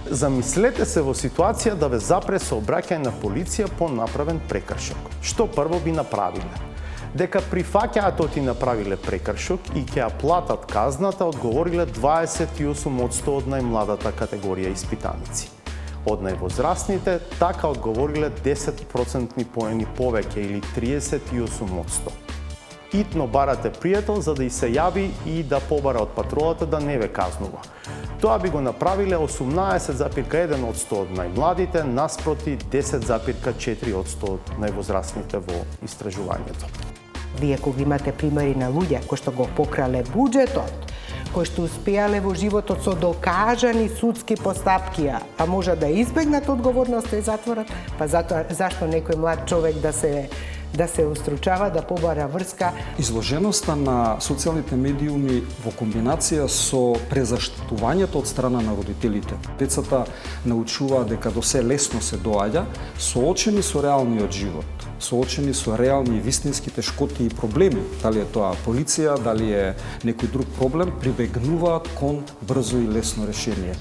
Замислете се во ситуација да ве запре со обраќање на полиција по направен прекршок. Што прво би направиле? Дека прифаќаат оти направиле прекршок и ќе ја платат казната, одговориле 28% од најмладата категорија испитаници. Од највозрастните така одговориле 10% поени повеќе или 38%. Итно барате пријател за да и се јави и да побара од патролата да не ве казнува. Тоа би го направиле 18,1% од најмладите наспроти 10,4% од највозрастните во истражувањето. Вие кога имате примери на луѓе кои што го покрале буџетот, кои што успеале во животот со докажани судски постапки, а може да избегнат одговорноста и затворот, па зашто некој млад човек да се устручава, да побара врска. Изложеноста на социјалните медиуми во комбинација со презаштитувањето од страна на родителите. Децата научуваат дека до се лесно се доаѓа, соочени со реалниот живот, соочени со реални и вистински тешкоти и проблеми, дали е тоа полиција, дали е некој друг проблем, прибегнуваат кон брзо и лесно решение.